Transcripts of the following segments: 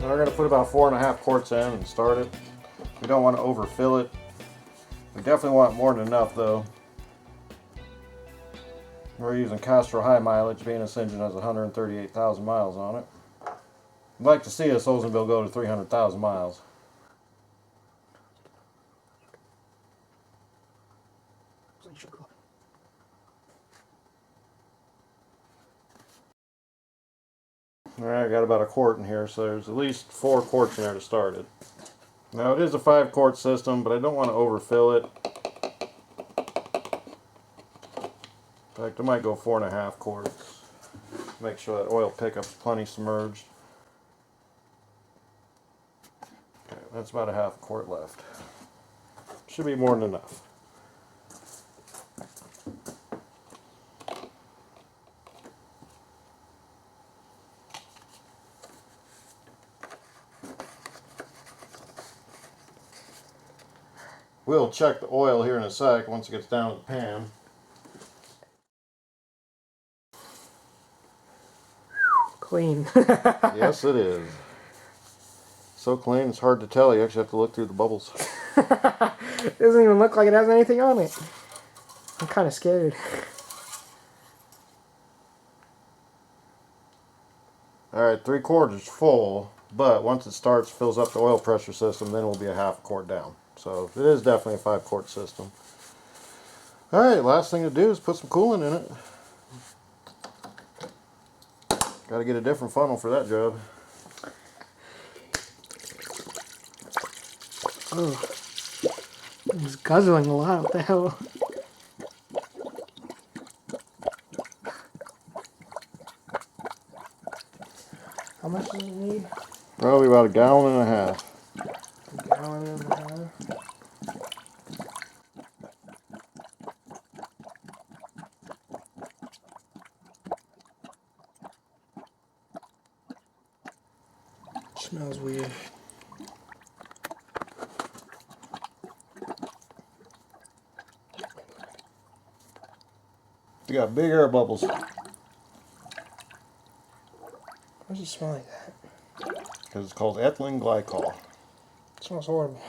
Now we're going to put about 4.5 quarts in and start it. We don't want to overfill it. We definitely want more than enough though. We're using Castrol high mileage, being this engine has 138,000 miles on it. I'd like to see this Oldsmobile go to 300,000 miles. Alright, I got about a quart in here, so there's at least 4 quarts in there to start it. Now it is a 5-quart system, but I don't want to overfill it. In fact, I might go 4.5 quarts. Make sure that oil pickup's plenty submerged. Okay, that's about a half quart left. Should be more than enough. We'll check the oil here in a sec once it gets down to the pan. Clean. Yes, it is. So clean, it's hard to tell. You actually have to look through the bubbles. It doesn't even look like it has anything on it. I'm kind of scared. Alright, 3 quarts is full, but once it starts, fills up the oil pressure system, then we'll be a half quart down. So it is definitely a 5-quart system. Alright, last thing to do is put some coolant in it. Got to get a different funnel for that job. Oh, it's guzzling a lot. What the hell? How much does it need? Probably about 1.5 gallons. A gallon and a half. Smells weird. You got big air bubbles. Why does it smell like that? Because it's called ethylene glycol. It smells horrible.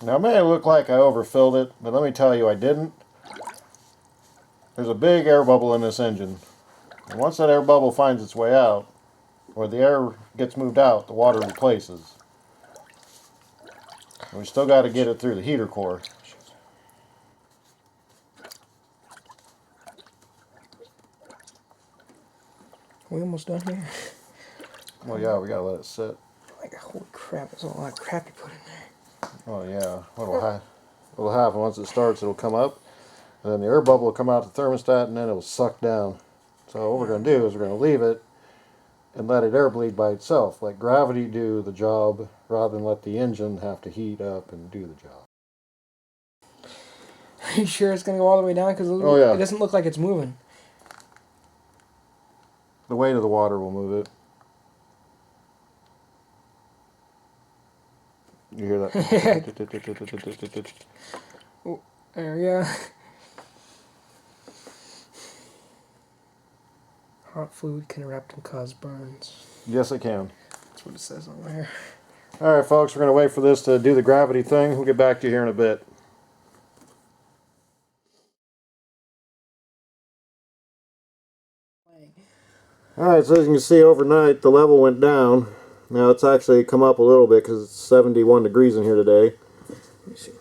Now it may look like I overfilled it, but let me tell you I didn't. There's a big air bubble in this engine. And once that air bubble finds its way out, or the air gets moved out, the water replaces. And we still got to get it through the heater core. Are we almost done here? Well, yeah, we got to let it sit. Like, holy crap, there's a lot of crap to put in there. Oh yeah, what'll happen once it starts, it'll come up, and then the air bubble will come out the thermostat, and then it'll suck down. So what we're going to do is we're going to leave it and let it air bleed by itself. Let gravity do the job rather than let the engine have to heat up and do the job. Are you sure it's going to go all the way down? Because Oh, yeah. It doesn't look like it's moving. The weight of the water will move it. You hear that? Oh, there, yeah. Hot fluid can erupt and cause burns. Yes, it can. That's what it says on there. Alright folks, we're going to wait for this to do the gravity thing. We'll get back to you here in a bit. Alright, so as you can see overnight the level went down. Now it's actually come up a little bit because it's 71 degrees in here today. Let me see.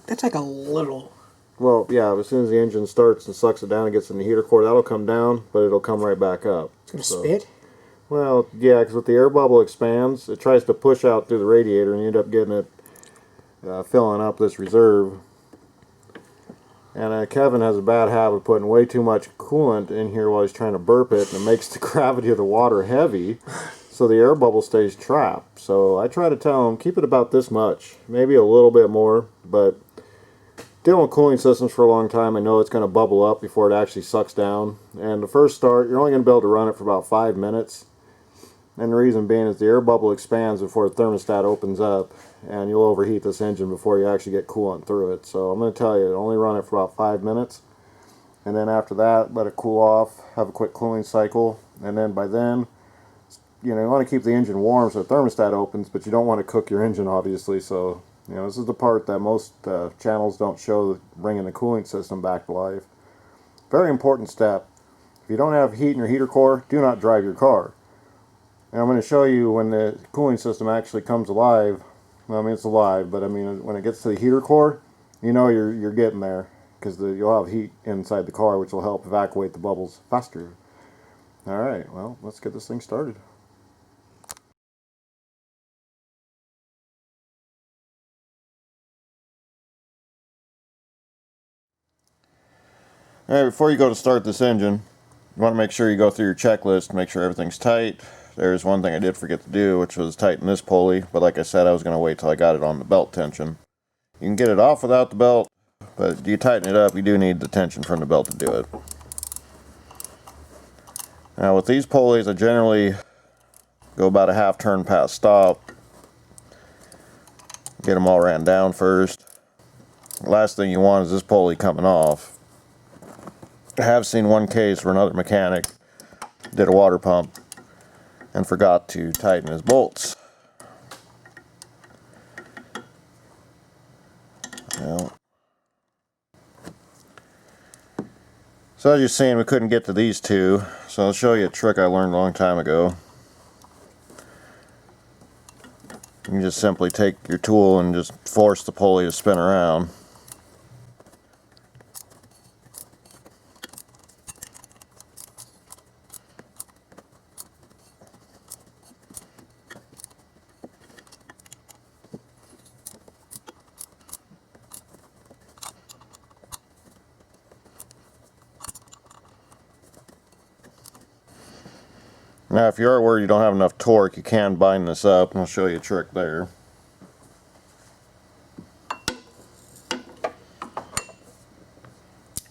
That's like a little. Well, yeah, as soon as the engine starts and sucks it down and gets in the heater core, that'll come down, but it'll come right back up. It's going to spit? Well, yeah, because with the air bubble expands, it tries to push out through the radiator and you end up getting it filling up this reserve. And Kevin has a bad habit of putting way too much coolant in here while he's trying to burp it, and it makes the gravity of the water heavy, so the air bubble stays trapped. So I try to tell him, keep it about this much, maybe a little bit more, but dealing with cooling systems for a long time, I know it's going to bubble up before it actually sucks down. And the first start, you're only going to be able to run it for about 5 minutes. And the reason being is the air bubble expands before the thermostat opens up, and you'll overheat this engine before you actually get coolant through it. So I'm going to tell you, only run it for about 5 minutes. And then after that, let it cool off, have a quick cooling cycle. And then by then, you want to keep the engine warm so the thermostat opens, but you don't want to cook your engine, obviously. So this is the part that most channels don't show, bringing the cooling system back to life. Very important step. If you don't have heat in your heater core, do not drive your car. And I'm going to show you when the cooling system actually comes alive. Well, I mean, it's alive, but I mean, when it gets to the heater core, you're getting there, because you'll have heat inside the car, which will help evacuate the bubbles faster. All right, well, let's get this thing started. All right, before you go to start this engine, you want to make sure you go through your checklist, make sure everything's tight. There's one thing I did forget to do, which was tighten this pulley, but like I said, I was going to wait till I got it on the belt tension. You can get it off without the belt, but you tighten it up, you do need the tension from the belt to do it. Now with these pulleys, I generally go about a half turn past stop. Get them all ran down first. The last thing you want is this pulley coming off. I have seen one case where another mechanic did a water pump and forgot to tighten his bolts. Well, so as you're seeing, we couldn't get to these two, so I'll show you a trick I learned a long time ago. You can just simply take your tool and just force the pulley to spin around. Now if you are worried you don't have enough torque, you can bind this up, and I'll show you a trick there.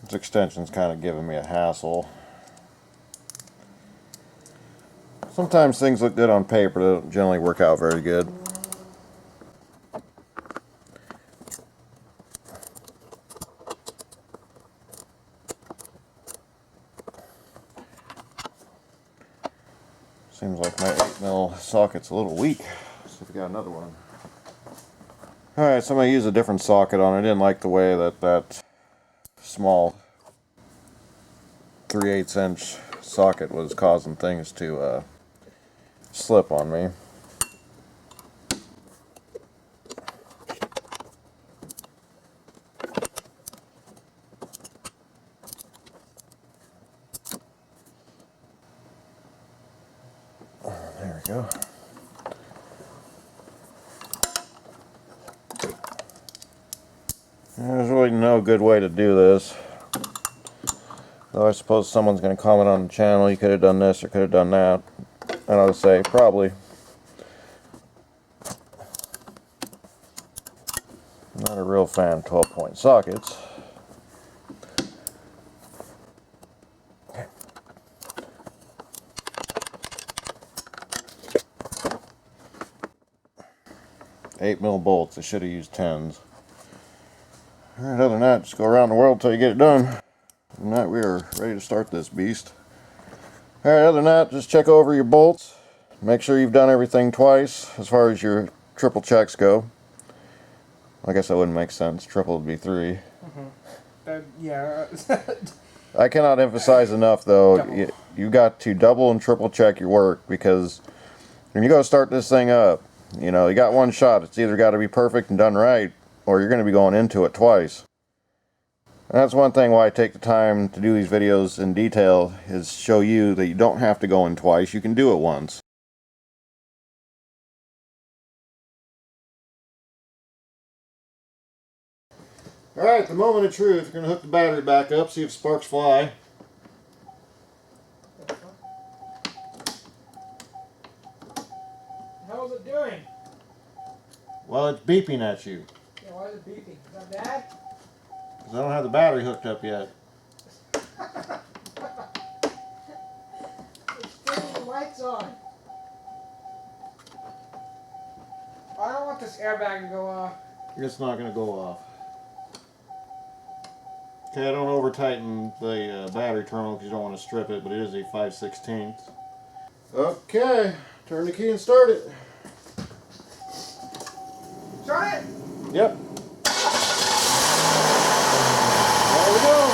This extension's kind of giving me a hassle. Sometimes things look good on paper, they don't generally work out very good. Seems like my 8mm socket's a little weak. Let's see if we got another one. Alright, so I'm going to use a different socket on it. I didn't like the way that small 3/8 inch socket was causing things to slip on me. There we go. There's really no good way to do this. Though I suppose someone's going to comment on the channel, you could have done this or could have done that. And I would say, probably. I'm not a real fan of 12-point sockets. Okay. 8mm bolts, I should have used 10s. Alright, other than that, just go around the world till you get it done. Other than that, we are ready to start this beast. Alright, other than that, just check over your bolts. Make sure you've done everything twice as far as your triple checks go. I guess that wouldn't make sense. Triple would be 3. Yeah. I cannot emphasize enough, though, you got to double and triple check your work, because when you go to start this thing up, you got one shot. It's either got to be perfect and done right, or you're going to be going into it twice. And that's one thing why I take the time to do these videos in detail, is show you that you don't have to go in twice, you can do it once. Alright, the moment of truth, we're going to hook the battery back up, see if sparks fly. How's it doing? Well, it's beeping at you. Yeah, why is it beeping? Is that bad? because I don't have the battery hooked up yet. Let's turn the lights on. I don't want this airbag to go off. It's not going to go off. Okay, I don't over tighten the battery terminal because you don't want to strip it, but it is a 5/16. Okay, turn the key and start it. Start it! Yep. There we go.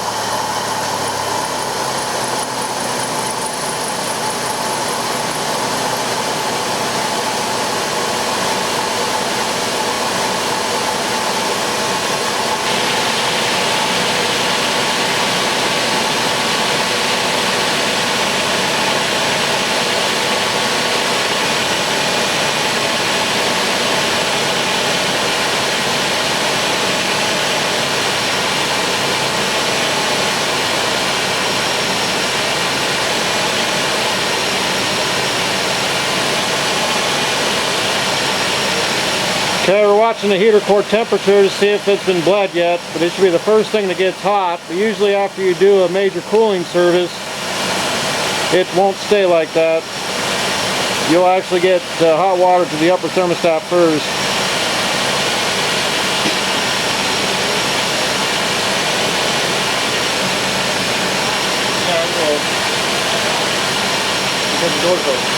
Okay, we're watching the heater core temperature to see if it's been bled yet, but it should be the first thing that gets hot. But usually after you do a major cooling service, it won't stay like that. You'll actually get hot water to the upper thermostat first. Yeah, it will. Get the door closed.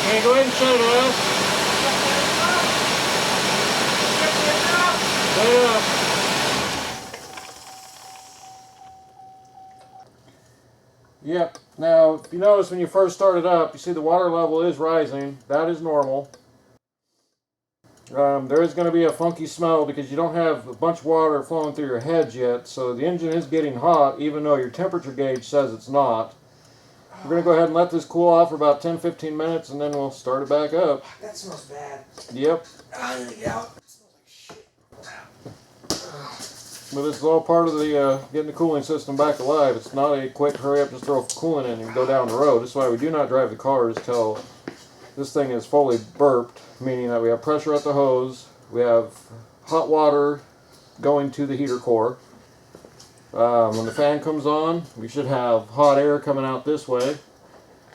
Okay, go ahead and shut it off. Shut it up. Yep. Now, if you notice when you first start it up, you see the water level is rising. That is normal. There is going to be a funky smell because you don't have a bunch of water flowing through your heads yet, so the engine is getting hot even though your temperature gauge says it's not. We're going to go ahead and let this cool off for about 10-15 minutes and then we'll start it back up. That smells bad. Yep. I need to get out. It smells like shit. But this is all part of the getting the cooling system back alive. It's not a quick hurry up, just throw coolant in and go down the road. This is why we do not drive the cars till this thing is fully burped, meaning that we have pressure at the hose, we have hot water going to the heater core. When the fan comes on, we should have hot air coming out this way.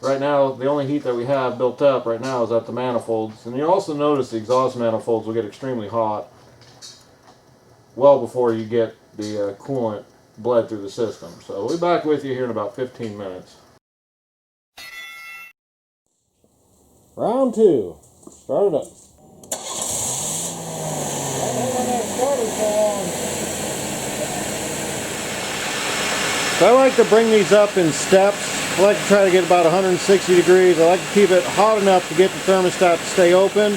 Right now, the only heat that we have built up right now is at the manifolds. And you also notice the exhaust manifolds will get extremely hot well before you get the coolant bled through the system. So we'll be back with you here in about 15 minutes. Round 2. Start it up. So I like to bring these up in steps. I like to try to get about 160 degrees. I like to keep it hot enough to get the thermostat to stay open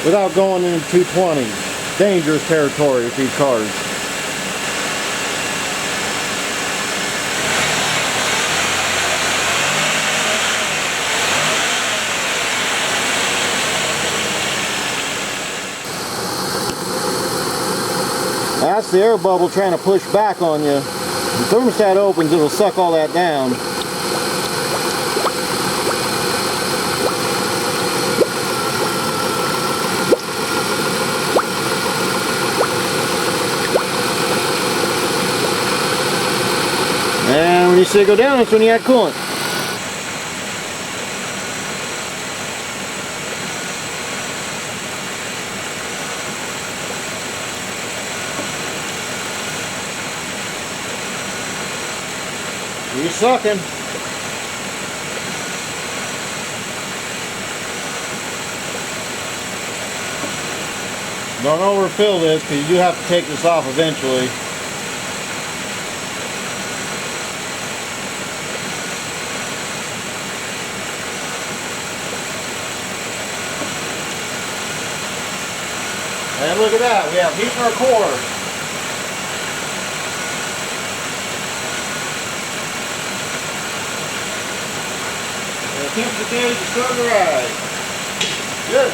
without going into 220. Dangerous territory with these cars. That's the air bubble trying to push back on you. When the thermostat opens, it'll suck all that down. And When you see it go down, that's when you add coolant. He's sucking. Don't overfill this because you do have to take this off eventually. And look at that, we have heat in our core. And it keeps the gauge starting to rise. Good.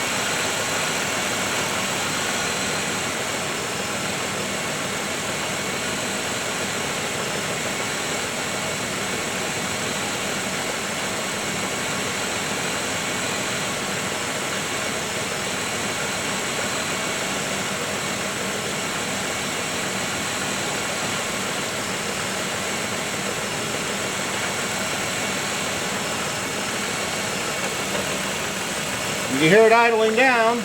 You hear it idling down.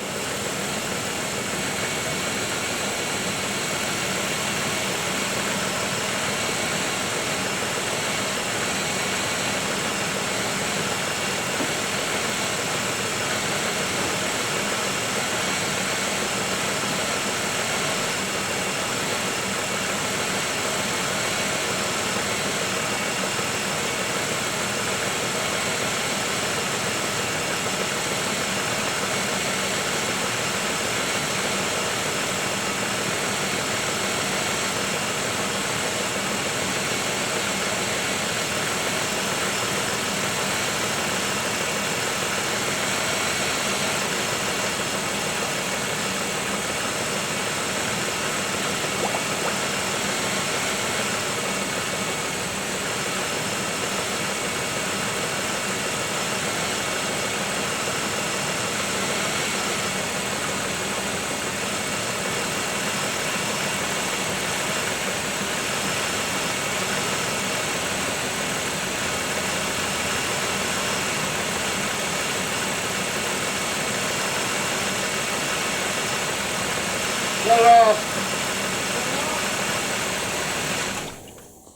Shut off.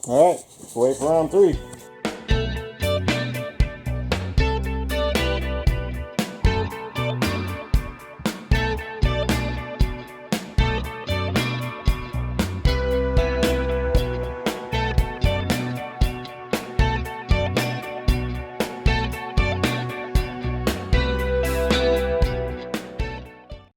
Alright, let's wait for round 3.